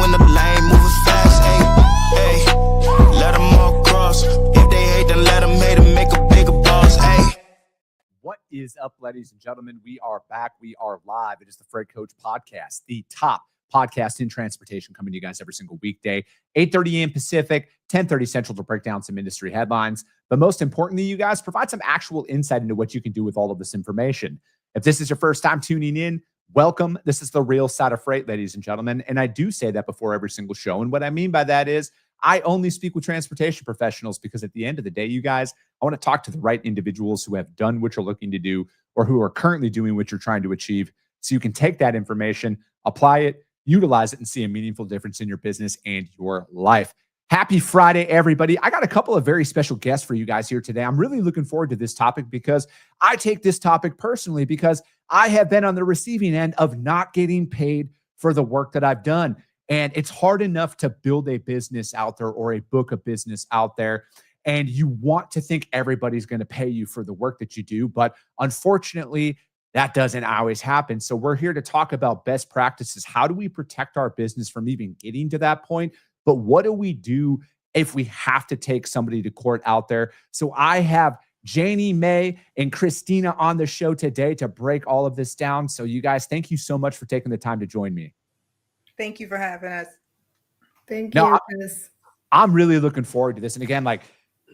in the lane, moving fast, ayy. Let them all cross. If they hate, then let them hate and make a bigger boss, ayy. What is up, ladies and gentlemen? We are back. We are live. It is the Freight Coach Podcast, the top podcast in transportation, coming to you guys every single weekday, 8:30 a.m. Pacific, 10:30 Central, to break down some industry headlines. But most importantly, you guys provide some actual insight into what you can do with all of this information. If this is your first time tuning in, welcome. This is the real side of freight, ladies and gentlemen. And I do say that before every single show. And what I mean by that is I only speak with transportation professionals, because at the end of the day, you guys, I want to talk to the right individuals who have done what you're looking to do or who are currently doing what you're trying to achieve, so you can take that information, apply it, utilize it, and see a meaningful difference in your business and your life. Happy Friday, everybody. I got a couple of very special guests for you guys here today. I'm really looking forward to this topic because I take this topic personally, because I have been on the receiving end of not getting paid for the work that I've done. And it's hard enough to build a business out there or a book of business out there, and you want to think everybody's going to pay you for the work that you do. But unfortunately, that doesn't always happen. So we're here to talk about best practices. How do we protect our business from even getting to that point? But what do we do if we have to take somebody to court out there? So I have Janie, May, and Cristina on the show today to break all of this down. So you guys, thank you so much for taking the time to join me. Thank you for having us. Thank you, Chris. I'm really looking forward to this. And again, like,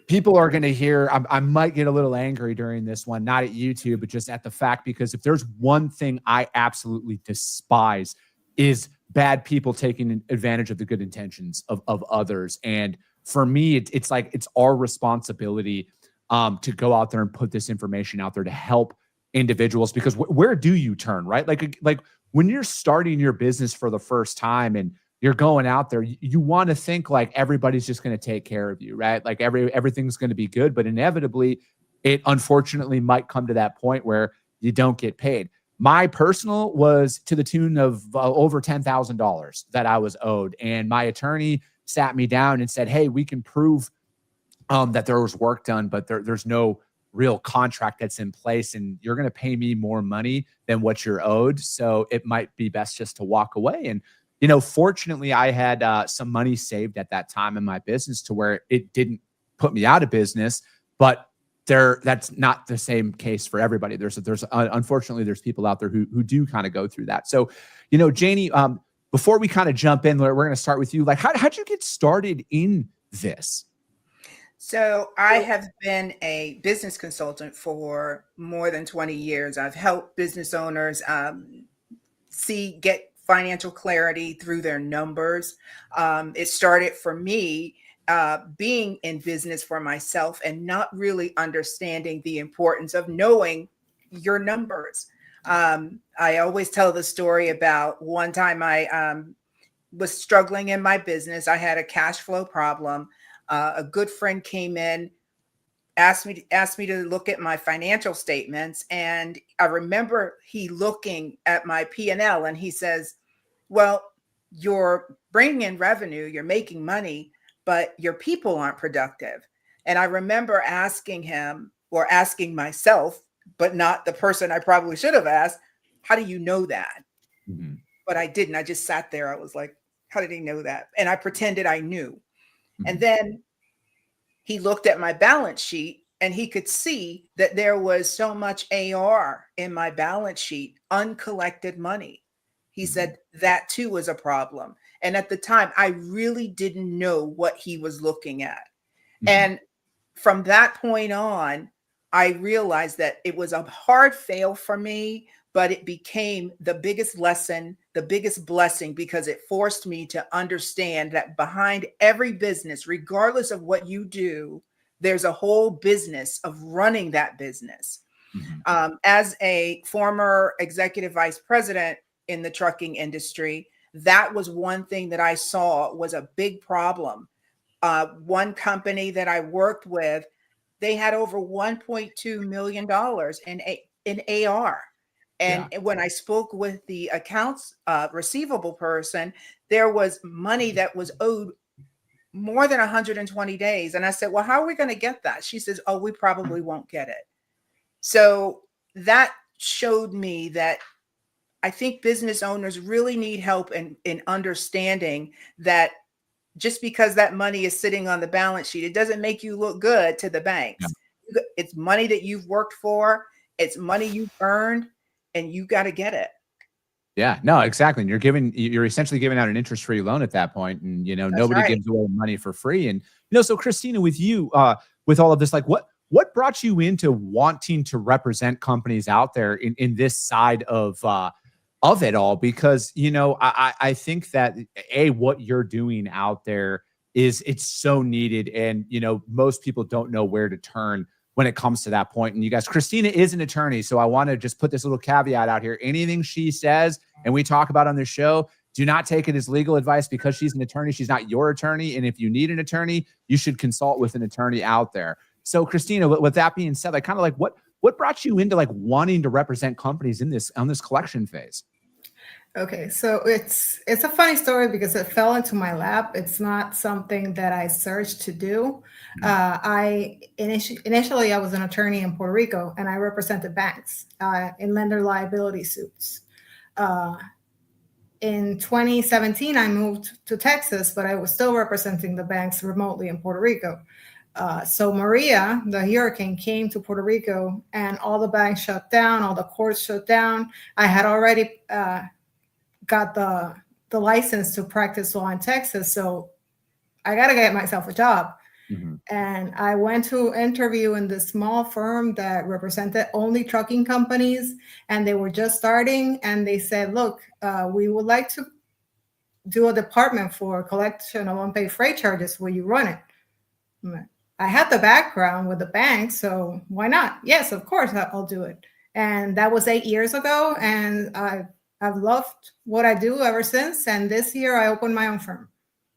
people are going to hear, I might get a little angry during this one, not at you two, but just at the fact, because if there's one thing I absolutely despise, is bad people taking advantage of the good intentions of others. And for me, it's like, it's our responsibility to go out there and put this information out there to help individuals, because where do you turn, right? Like when you're starting your business for the first time and you're going out there, you want to think like everybody's just going to take care of you, right? Like everything's going to be good, but inevitably it unfortunately might come to that point where you don't get paid. My personal was to the tune of over $10,000 that I was owed. And my attorney sat me down and said, hey, we can prove that there was work done, but there's no real contract that's in place, and you're going to pay me more money than what you're owed. So it might be best just to walk away. And, you know, fortunately I had some money saved at that time in my business to where it didn't put me out of business, but that's not the same case for everybody. There's unfortunately, there's people out there who do kind of go through that. So, you know, Janie, before we kind of jump in, we're going to start with you. Like, how'd you get started in this? So I have been a business consultant for more than 20 years. I've helped business owners get financial clarity through their numbers. It started for me being in business for myself and not really understanding the importance of knowing your numbers. I always tell the story about one time I was struggling in my business. I had a cash flow problem. A good friend came in, asked me to look at my financial statements. And I remember he looking at my P&L and he says, well, you're bringing in revenue, you're making money, but your people aren't productive. And I remember asking him, or asking myself, but not the person I probably should have asked, how do you know that? Mm-hmm. But I didn't. I just sat there. I was like, how did he know that? And I pretended I knew. And then he looked at my balance sheet and he could see that there was so much AR in my balance sheet, uncollected money. He said that too was a problem. And at the time, I really didn't know what he was looking at. And from that point on, I realized that it was a hard fail for me, but it became the biggest lesson, the biggest blessing, because it forced me to understand that behind every business, regardless of what you do, there's a whole business of running that business. As a former executive vice president in the trucking industry, that was one thing that I saw was a big problem. One company that I worked with, they had over $1.2 million in AR. And when I spoke with the accounts receivable person, there was money that was owed more than 120 days. And I said, well, how are we going to get that? She says, oh, we probably won't get it. So that showed me that I think business owners really need help in understanding that just because that money is sitting on the balance sheet, it doesn't make you look good to the Yeah. banks. It's money that you've worked for, it's money you've earned, and you got to get it. Yeah, no, exactly. And you're essentially giving out an interest-free loan at that point. And, That's nobody right. gives away money for free. And, so Christina, with you, with all of this, like what brought you into wanting to represent companies out there in this side of it all? Because, I think that what you're doing out there it's so needed. And, most people don't know where to turn when it comes to that point. And you guys, Christina is an attorney. So I want to just put this little caveat out here. Anything she says and we talk about on this show, do not take it as legal advice because she's an attorney. She's not your attorney. And if you need an attorney, you should consult with an attorney out there. So Christina, with that being said, like kind of like what brought you into like wanting to represent companies on this collection phase? Okay, so it's a funny story because it fell into my lap. It's not something that I searched to do. I initially I was an attorney in Puerto Rico, and I represented banks in lender liability suits. In 2017, I moved to Texas, but I was still representing the banks remotely in Puerto Rico. So Maria, the hurricane, came to Puerto Rico, and all the banks shut down, all the courts shut down. I had already got the license to practice law in Texas. So I got to get myself a job. Mm-hmm. And I went to interview in this small firm that represented only trucking companies, and they were just starting. And they said, look, we would like to do a department for collection of unpaid freight charges. Will you run it? I had the background with the bank, so why not? Yes, of course, I'll do it. And that was 8 years ago. And I've loved what I do ever since. And this year I opened my own firm.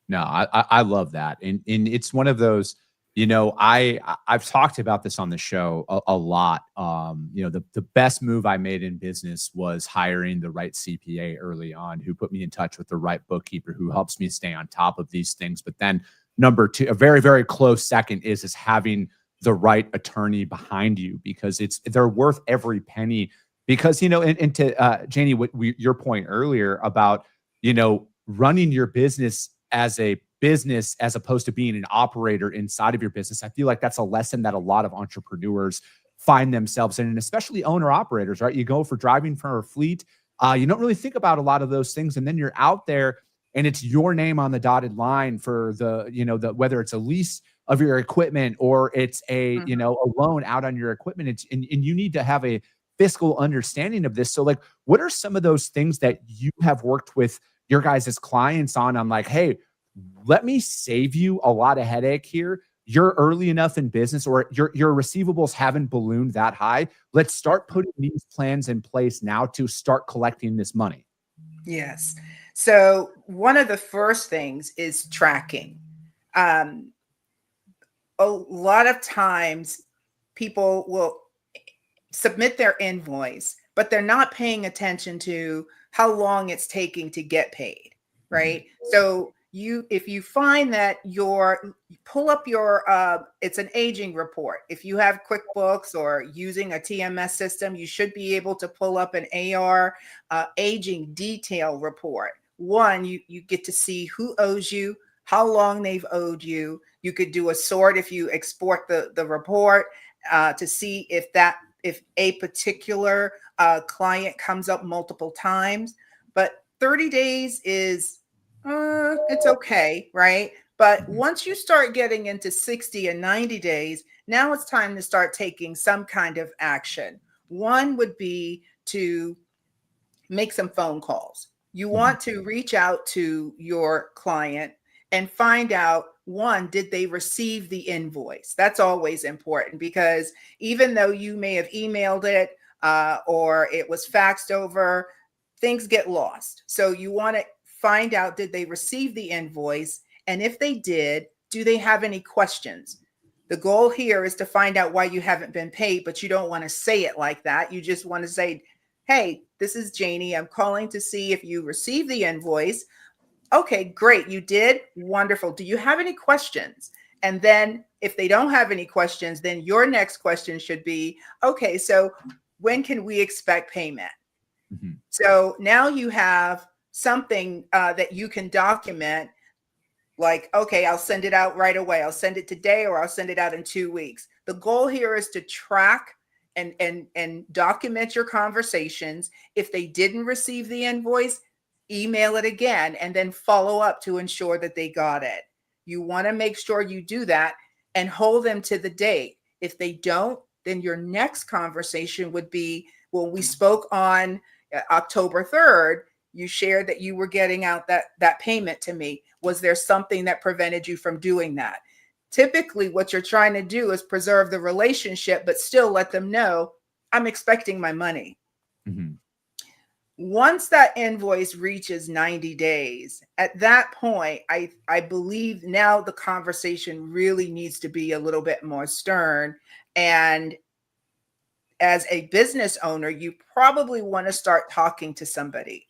No, I love that. And it's one of those, I've talked about this on the show a lot. The best move I made in business was hiring the right CPA early on, who put me in touch with the right bookkeeper who helps me stay on top of these things. But then number two, a very, very close second is having the right attorney behind you, because they're worth every penny. Because, and to Janie, your point earlier about, running your business as a business as opposed to being an operator inside of your business, I feel like that's a lesson that a lot of entrepreneurs find themselves in, and especially owner operators, right? You go for driving for a fleet. You don't really think about a lot of those things. And then you're out there and it's your name on the dotted line for whether it's a lease of your equipment or it's a loan out on your equipment. And you need to have a fiscal understanding of this. So like, what are some of those things that you have worked with your guys as clients on like, hey, let me save you a lot of headache here. You're early enough in business, or your receivables haven't ballooned that high. Let's start putting these plans in place now to start collecting this money. Yes. So one of the first things is tracking. A lot of times people will submit their invoice, but they're not paying attention to how long it's taking to get paid, right? Mm-hmm. So if you find that pull up your, it's an aging report. If you have QuickBooks or using a TMS system, you should be able to pull up an AR aging detail report. One, you get to see who owes you, how long they've owed you. You could do a sort if you export the report to see if a particular client comes up multiple times. But 30 days is, it's okay, right? But once you start getting into 60 and 90 days, now it's time to start taking some kind of action. One would be to make some phone calls. You want to reach out to your client and find out, one, did they receive the invoice? That's always important, because even though you may have emailed it or it was faxed over, things get lost. So you want to find out, did they receive the invoice? And if they did, do they have any questions? The goal here is to find out why you haven't been paid, but you don't want to say it like that. You just want to say, hey, this is Janie. I'm calling to see if you received the invoice. Okay, great. You did? Wonderful. Do you have any questions? And then if they don't have any questions, then your next question should be, okay, so when can we expect payment? Mhm. So now you have something that you can document, like, okay, I'll send it out right away. I'll send it today, or I'll send it out in 2 weeks. The goal here is to track and document your conversations. If they didn't receive the invoice, email it again and then follow up to ensure that they got it. You want to make sure you do that and hold them to the date. If they don't, then your next conversation would be, well, we spoke on October 3rd. You shared that you were getting out that payment to me. Was there something that prevented you from doing that? Typically, what you're trying to do is preserve the relationship, but still let them know, I'm expecting my money. Mhm. Once that invoice reaches 90 days, at that point, I believe now the conversation really needs to be a little bit more stern. And as a business owner, you probably want to start talking to somebody.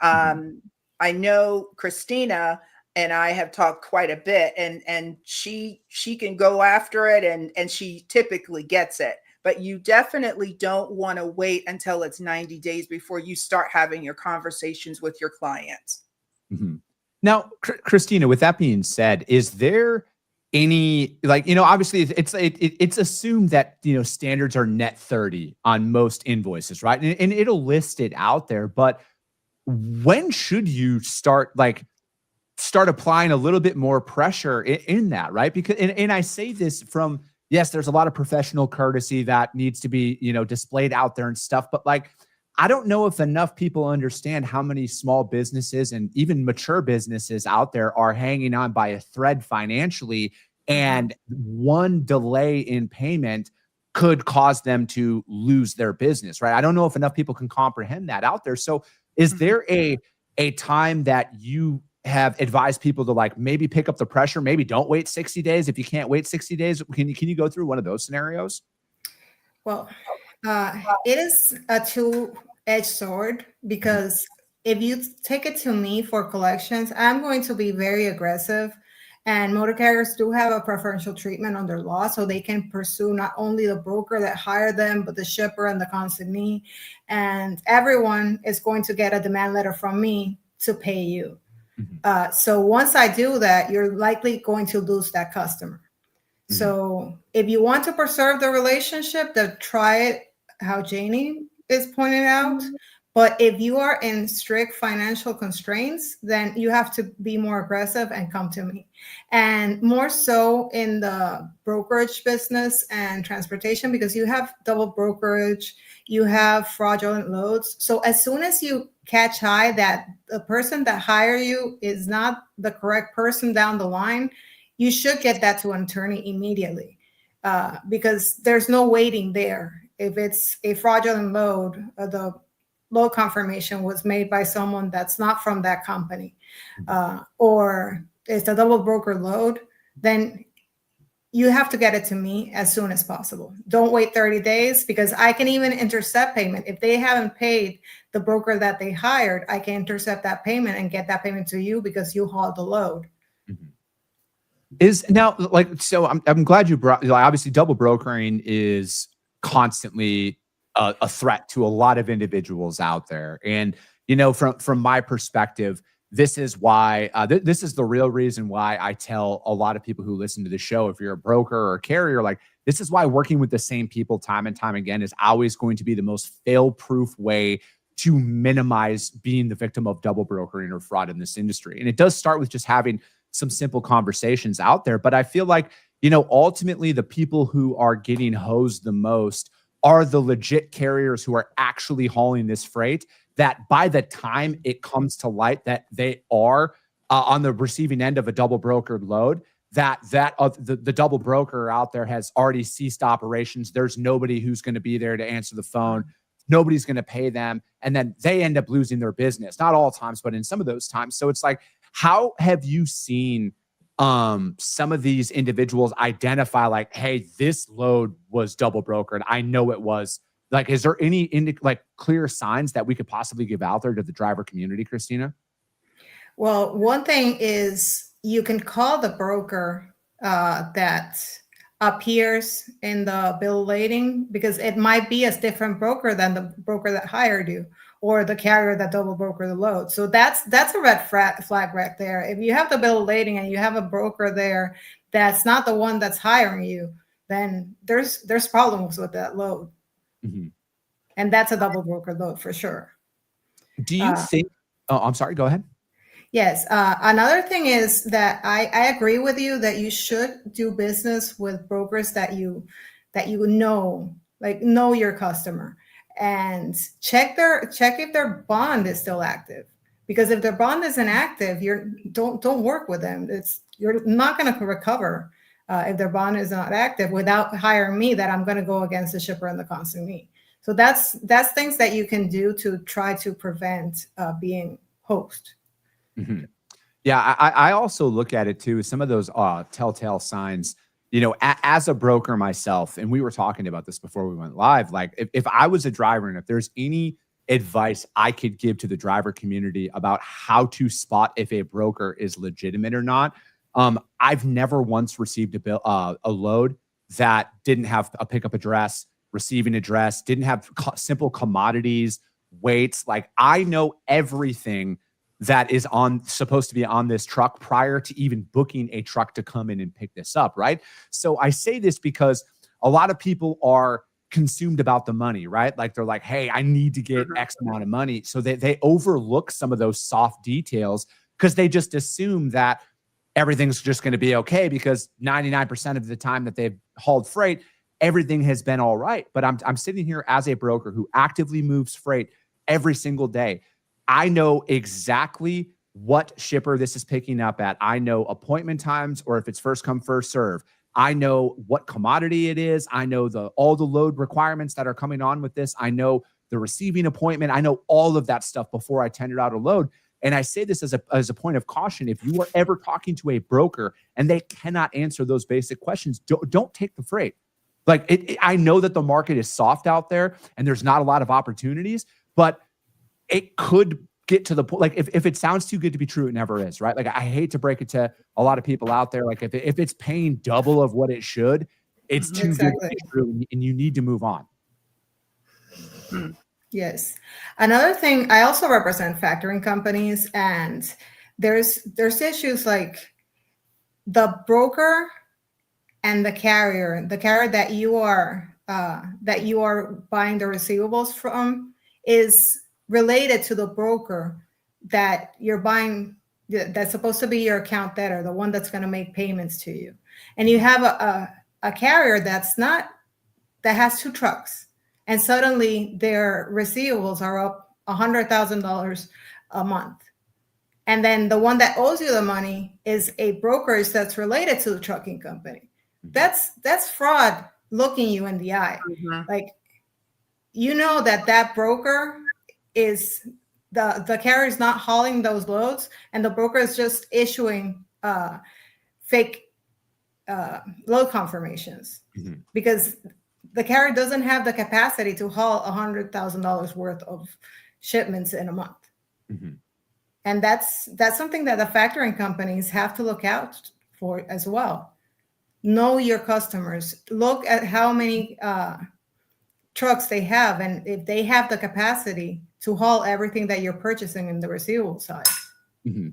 I know Cristina and I have talked quite a bit, and she can go after it, and she typically gets it. But you definitely don't want to wait until it's 90 days before you start having your conversations with your clients. Mhm. Now, Christina, with that being said, is there any, like, obviously it's assumed that, standards are net 30 on most invoices, right? And it'll list it out there, but when should you start applying a little bit more pressure in that, right? Because, and I say this from, yes, there's a lot of professional courtesy that needs to be, displayed out there and stuff, but like, I don't know if enough people understand how many small businesses and even mature businesses out there are hanging on by a thread financially, and one delay in payment could cause them to lose their business, right? I don't know if enough people can comprehend that out there. So is there a time that you have advised people to, like, maybe pick up the pressure, maybe don't wait 60 days? If you can't wait 60 days, can you go through one of those scenarios? Well, it is a two-edged sword, because if you take it to me for collections, I'm going to be very aggressive. And motor carriers do have a preferential treatment under law, so they can pursue not only the broker that hired them, but the shipper and the consignee. And everyone is going to get a demand letter from me to pay you. So once I do that, you're likely going to lose that customer. So if you want to preserve the relationship, then try it how Janie is pointing out. But if you are in strict financial constraints, then you have to be more aggressive and come to me. And more so in the brokerage business and transportation, because you have double brokerage, you have fraudulent loads. So as soon as you catch eye that the person that hired you is not the correct person down the line, you should get that to an attorney immediately, because there's no waiting there. If it's a fraudulent load, the load confirmation was made by someone that's not from that company, or it's a double broker load, then you have to get it to me as soon as possible. Don't wait 30 days, because I can even intercept payment. If they haven't paid the broker that they hired, I can intercept that payment and get that payment to you because you hauled the load. Is now, like, so I'm glad you brought, like, obviously double brokering is constantly a threat to a lot of individuals out there. And, from my perspective, this is why, this is the real reason why I tell a lot of people who listen to the show, if you're a broker or a carrier, like, this is why working with the same people time and time again is always going to be the most fail-proof way to minimize being the victim of double brokering or fraud in this industry. And it does start with just having some simple conversations out there. But I feel like, ultimately the people who are getting hosed the most are the legit carriers who are actually hauling this freight, that by the time it comes to light that they are on the receiving end of a double brokered load, the double broker out there has already ceased operations. There's nobody who's going to be there to answer the phone. Nobody's going to pay them. And then they end up losing their business. Not all times, but in some of those times. So it's like, how have you seen some of these individuals identify, like, hey, this load was double brokered, I know it was? Like, is there any clear signs that we could possibly give out there to the driver community, Cristina? Well, one thing is you can call the broker that appears in the bill of lading, because it might be a different broker than the broker that hired you, or the carrier that double broker the load. So that's a red flag right there. If you have the bill of lading and you have a broker there that's not the one that's hiring you, then there's problems with that load. Mm-hmm. And that's a double broker load for sure. Do you think, oh, I'm sorry, go ahead. Yes. Another thing is that I agree with you that you should do business with brokers that you know, like know your customer, and check if their bond is still active. Because if their bond isn't active, don't work with them. You're not going to recover if their bond is not active without hiring me, that I'm going to go against the shipper and the consignee. So that's things that you can do to try to prevent being hoaxed. Mm-hmm. Yeah, I also look at it too. Some of those telltale signs, you know, as a broker myself, and we were talking about this before we went live, like if I was a driver and if there's any advice I could give to the driver community about how to spot if a broker is legitimate or not, I've never once received a load that didn't have a pickup address, receiving address, didn't have simple commodities, weights. Like I know everything that is supposed to be on this truck prior to even booking a truck to come in and pick this up, right? So I say this because a lot of people are consumed about the money, right? Like they're like, hey, I need to get X amount of money. So they overlook some of those soft details because they just assume that everything's just going to be okay because 99% of the time that they've hauled freight, everything has been all right. But I'm sitting here as a broker who actively moves freight every single day. I know exactly what shipper this is picking up at. I know appointment times, or if it's first come, first serve. I know what commodity it is. I know all the load requirements that are coming on with this. I know the receiving appointment. I know all of that stuff before I tender out a load. And I say this as a point of caution. If you are ever talking to a broker and they cannot answer those basic questions, don't take the freight. Like I know that the market is soft out there and there's not a lot of opportunities, but it could get to the point, like if it sounds too good to be true, it never is, right? Like I hate to break it to a lot of people out there. Like if it's paying double of what it should, it's too good to be true, and you need to move on. Yes. Another thing, I also represent factoring companies, and there's issues like the broker and the carrier that you are buying the receivables from is related to the broker that you're buying, that's supposed to be your account debtor, the one that's going to make payments to you. And you have a carrier that has two trucks, and suddenly their receivables are up $100,000 a month. And then the one that owes you the money is a brokerage that's related to the trucking company. That's fraud looking you in the eye. Mm-hmm. Like, you know that broker is the carrier is not hauling those loads, and the broker is just issuing fake load confirmations, mm-hmm. because the carrier doesn't have the capacity to haul $100,000 worth of shipments in a month. Mm-hmm. And that's something that the factoring companies have to look out for as well. Know your customers. Look at how many trucks they have, and if they have the capacity to haul everything that you're purchasing in the receivable side. Mm-hmm.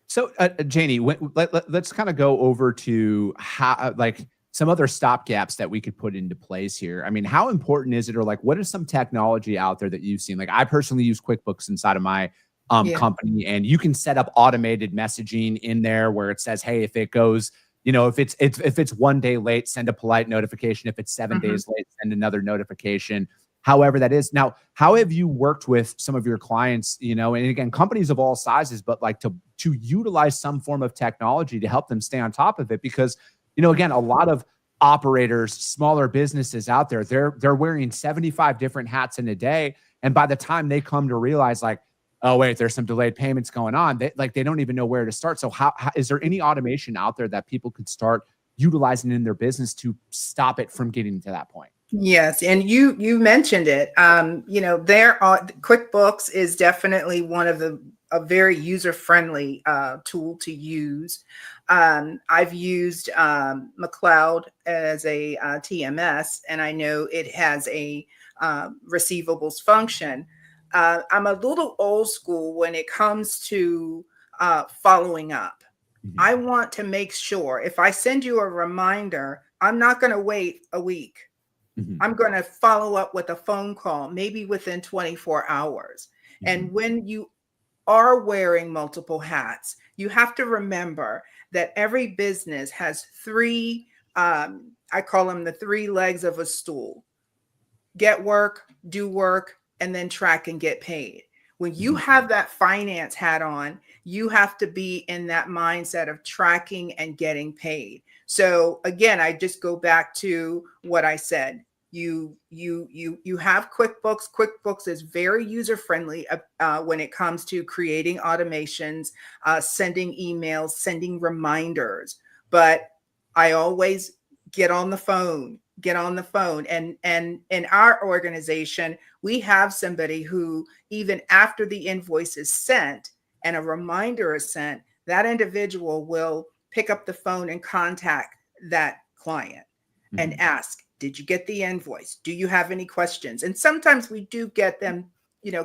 So, Janie, let's kind of go over to how, like, some other stopgaps that we could put into place here. I mean, how important is it, or like, what is some technology out there that you've seen? Like, I personally use QuickBooks inside of my company, and you can set up automated messaging in there where it says, hey, if it goes, you know, if it's 1 day late, send a polite notification. If it's 7 mm-hmm. days late, send another notification. However that is. Now, how have you worked with some of your clients, you know, and again, companies of all sizes, but like to utilize some form of technology to help them stay on top of it? Because, you know, again, a lot of operators, smaller businesses out there, they're wearing 75 different hats in a day. And by the time they come to realize, like, oh, wait, there's some delayed payments going on, they don't even know where to start. So how is there any automation out there that people could start utilizing in their business to stop it from getting to that point? Yes, and you mentioned it. You know, QuickBooks is definitely one of a very user-friendly tool to use. I've used McLeod as a TMS, and I know it has a receivables function. I'm a little old school when it comes to following up. Mhm. I want to make sure if I send you a reminder, I'm not going to wait a week. Mhm. I'm going to follow up with a phone call, maybe within 24 hours. And Mhm. when you are wearing multiple hats, you have to remember that every business has three, I call them the three legs of a stool: get work, do work, and then track and get paid. When you Mhm. have that finance hat on, you have to be in that mindset of tracking and getting paid. So again, I just go back to what I said. You have QuickBooks. QuickBooks is very user friendly when it comes to creating automations, sending emails, sending reminders. But I always get on the phone, and in our organization, we have somebody who, even after the invoice is sent and a reminder is sent, that individual will pick up the phone and contact that client and Mhm. ask, did you get the invoice? Do you have any questions? And sometimes we do get them,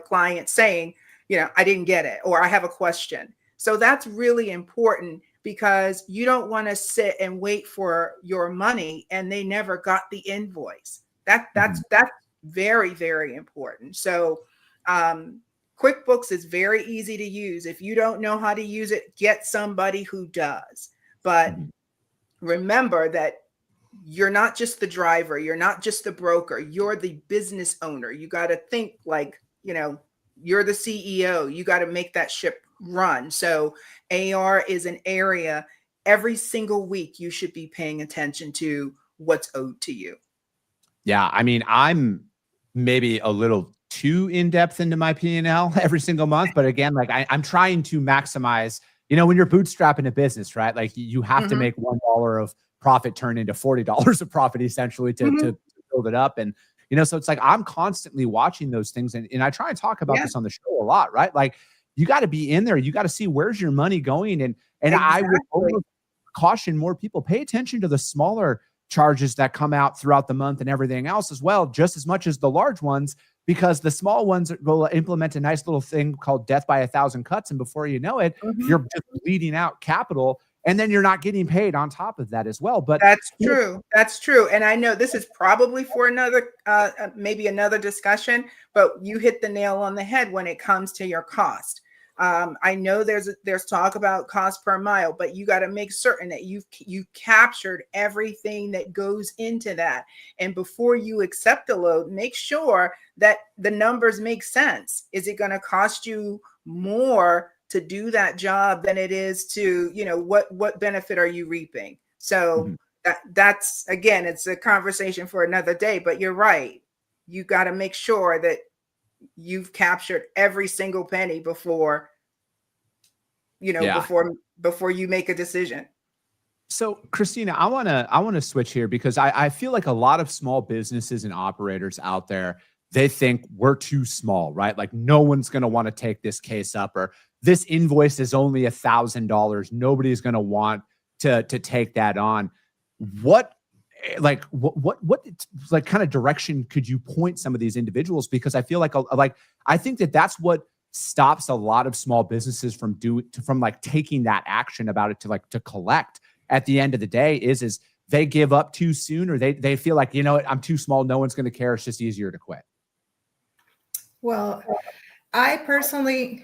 clients saying, I didn't get it, or I have a question. So that's really important, because you don't want to sit and wait for your money and they never got the invoice. That's Mhm. very, very important. So QuickBooks is very easy to use. If you don't know how to use it, get somebody who does. But Mhm. remember that you're not just the driver, you're not just the broker, you're the business owner. You got to think like, you're the CEO. You got to make that ship run. So AR is an area every single week you should be paying attention to what's owed to you. Yeah, I mean, I'm maybe a little too in depth into my P&L every single month, but again, like I'm trying to maximize. When you're bootstrapping a business, right? Like you have to Mhm, make $1 of profit turn into $40 of profit essentially to mhm. to build it up, and so it's like I'm constantly watching those things, and I try and talk about Yeah, this on the show a lot, right? Like you got to be in there, you got to see where's your money going, and I would exactly. caution more people, pay attention to the smaller charges that come out throughout the month and everything else as well, just as much as the large ones, because the small ones will implement a nice little thing called death by 1,000 cuts. And before you know it, Mhm. you're just bleeding out capital. And then you're not getting paid on top of that as well. But That's true. That's true. And I know this is probably for another, maybe another discussion, but you hit the nail on the head when it comes to your cost. I know there's talk about cost per mile, but you got to make certain that you captured everything that goes into that. And before you accept a load, make sure that the numbers make sense. Is it going to cost you more to do that job than it is to, what benefit are you reaping? So Mhm. that's, again, it's a conversation for another day, but you're right. You got to make sure that you've captured every single penny before, Yeah. before you make a decision. So, Christina, I wanna switch here because I feel like a lot of small businesses and operators out there, they think we're too small, right? Like no one's gonna want to take this case up, or this invoice is only $1,000. Nobody's gonna want to take that on. What what like kind of direction could you point some of these individuals? Because I feel like I think that that's what stops a lot of small businesses from like taking that action about it to collect at the end of the day is they give up too soon, or they feel like, I'm too small, no one's going to care, it's just easier to quit. Well, I personally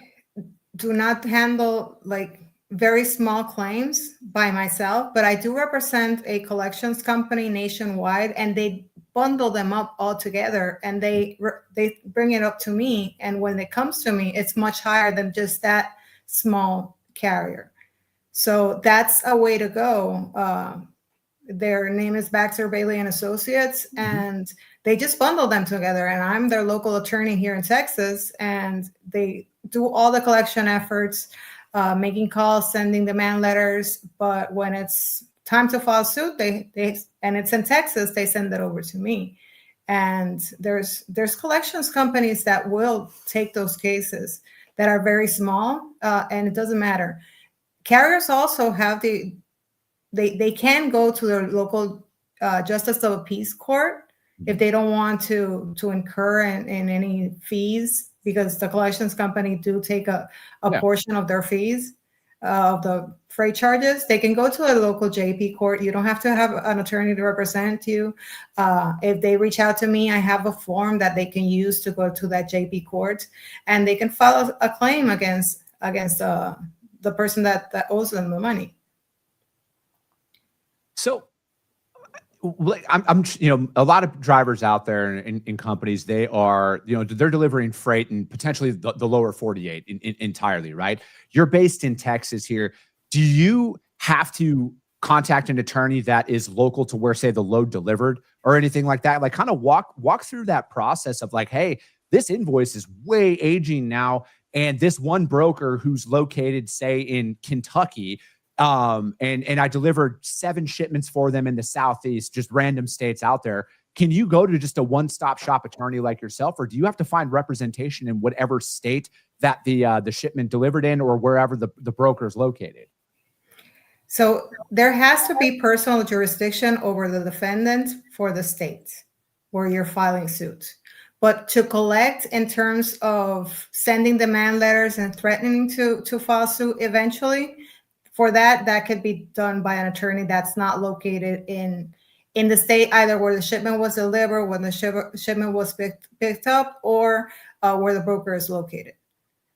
do not handle like very small claims by myself, but I do represent a collections company nationwide, and they bundle them up all together and they bring it up to me. And when it comes to me, it's much higher than just that small carrier. So that's a way to go. Their name is Baxter, Bailey and Associates, Mhm. and they just bundle them together. And I'm their local attorney here in Texas, and they do all the collection efforts, making calls, sending demand letters. But when it's time to file suit, they and it's in Texas, they send it over to me. And there's collections companies that will take those cases that are very small, and it doesn't matter. Carriers also have they can go to their local justice of a peace court if they don't want to incur in any fees because the collections company do take a Yeah. portion of their fees, of the freight charges. They can go to a local JP court. You don't have to have an attorney to represent you. If they reach out to me, I have a form that they can use to go to that JP court, and they can file a claim against the person that owes them the money. So I'm a lot of drivers out there in companies, they are, they're delivering freight and potentially the lower 48 entirely, right? You're based in Texas here. Do you have to contact an attorney that is local to where, say, the load delivered or anything like that? Like, kind of walk through that process of like, hey, this invoice is way aging now. And this one broker who's located, say, in Kentucky, and I delivered 7 shipments for them in the Southeast, just random states out there. Can you go to just a one-stop shop attorney like yourself, or do you have to find representation in whatever state that the shipment delivered in, or wherever the broker is located? So there has to be personal jurisdiction over the defendant for the state where you're filing suit. But to collect in terms of sending demand letters and threatening to file suit eventually, for that could be done by an attorney that's not located in the state, either where the shipment was delivered, when the shipment was picked up, or where the broker is located.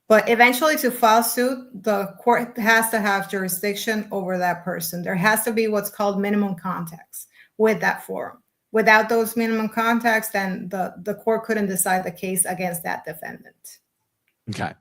But eventually, to file suit, the court has to have jurisdiction over that person. There has to be what's called minimum contacts with that forum. Without those minimum contacts, then the court couldn't decide the case against that defendant. Okay.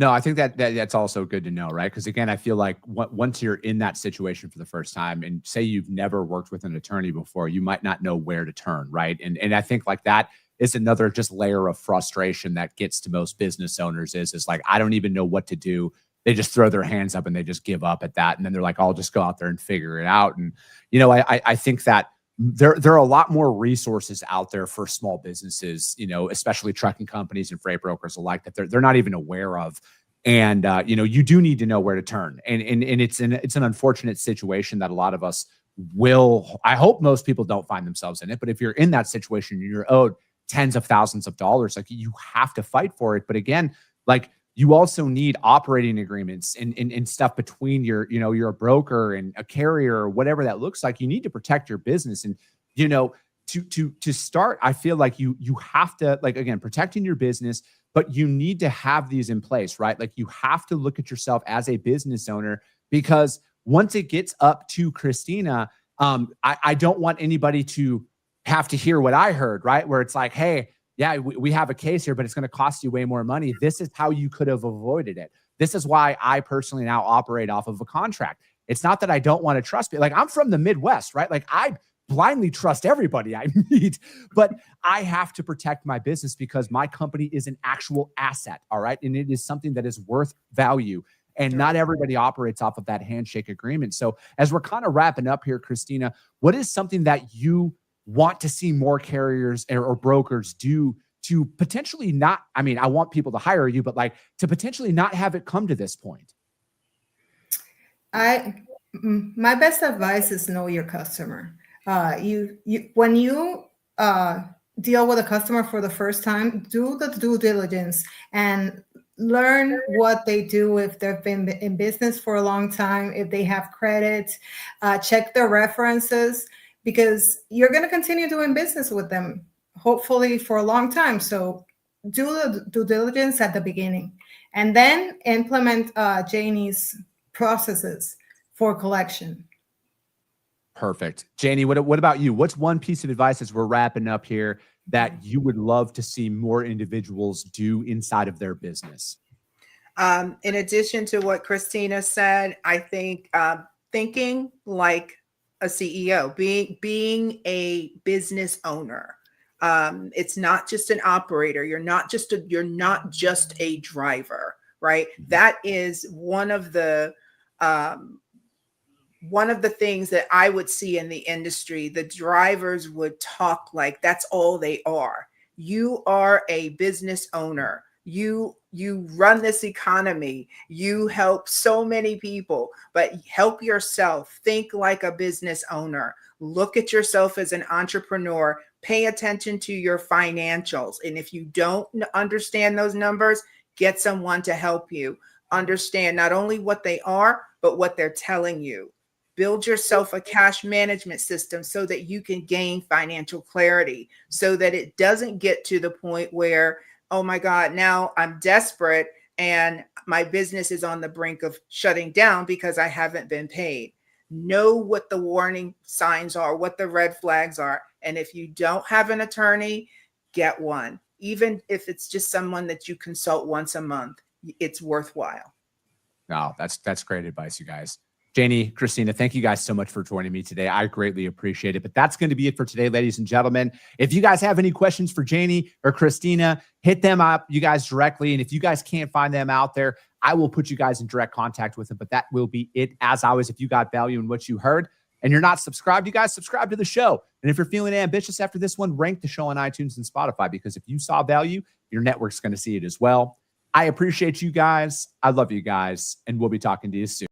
No, I think that's also good to know, right? Because again, I feel like once you're in that situation for the first time, and say you've never worked with an attorney before, you might not know where to turn, right? And I think like that is another just layer of frustration that gets to most business owners is like, I don't even know what to do. They just throw their hands up and they just give up at that, and then they're like, I'll just go out there and figure it out. And I think that there are a lot more resources out there for small businesses, especially trucking companies and freight brokers alike, that they're not even aware of. And you do need to know where to turn. And it's an unfortunate situation that a lot of us will. I hope most people don't find themselves in it. But if you're in that situation, you're owed tens of thousands of dollars, like, you have to fight for it. But again, like, you also need operating agreements and stuff between you're a broker and a carrier, or whatever that looks like. You need to protect your business. And, to start, I feel like you have to, like, again, protecting your business, but you need to have these in place, right? Like, you have to look at yourself as a business owner, because once it gets up to Cristina, I don't want anybody to have to hear what I heard, right? Where it's like, hey, yeah, we have a case here, but it's going to cost you way more money. This is how you could have avoided it. This is why I personally now operate off of a contract. It's not that I don't want to trust people. Like, I'm from the Midwest, right? Like, I blindly trust everybody I meet, but I have to protect my business because my company is an actual asset. All right. And it is something that is worth value. And not everybody operates off of that handshake agreement. So as we're kind of wrapping up here, Cristina, what is something that you want to see more carriers or brokers do to potentially not, I mean, I want people to hire you, but like, to potentially not have it come to this point? My best advice is know your customer. When you deal with a customer for the first time, do the due diligence and learn what they do, if they've been in business for a long time, if they have credit, check their references, because you're going to continue doing business with them, hopefully for a long time. So do the due diligence at the beginning, and then implement Janie's processes for collection. Perfect. Janie, what about you? What's one piece of advice as we're wrapping up here that you would love to see more individuals do inside of their business? In addition to what Cristina said, I think thinking like a CEO, being a business owner. It's not just an operator. You're not just a driver, right? That is one of the things that I would see in the industry. The drivers would talk like that's all they are. You are a business owner. You run this economy. You help so many people, but help yourself. Think like a business owner. Look at yourself as an entrepreneur. Pay attention to your financials. And if you don't understand those numbers, get someone to help you understand not only what they are, but what they're telling you. Build yourself a cash management system so that you can gain financial clarity, so that it doesn't get to the point where, oh my God, now I'm desperate and my business is on the brink of shutting down because I haven't been paid. Know what the warning signs are, what the red flags are. And if you don't have an attorney, get one. Even if it's just someone that you consult once a month, it's worthwhile. No, that's great advice, you guys. Janie, Cristina, thank you guys so much for joining me today. I greatly appreciate it. But that's going to be it for today, ladies and gentlemen. If you guys have any questions for Janie or Cristina, hit them up, you guys, directly. And if you guys can't find them out there, I will put you guys in direct contact with them. But that will be it. As always, if you got value in what you heard and you're not subscribed, you guys subscribe to the show. And if you're feeling ambitious after this one, rank the show on iTunes and Spotify, because if you saw value, your network's going to see it as well. I appreciate you guys. I love you guys. And we'll be talking to you soon.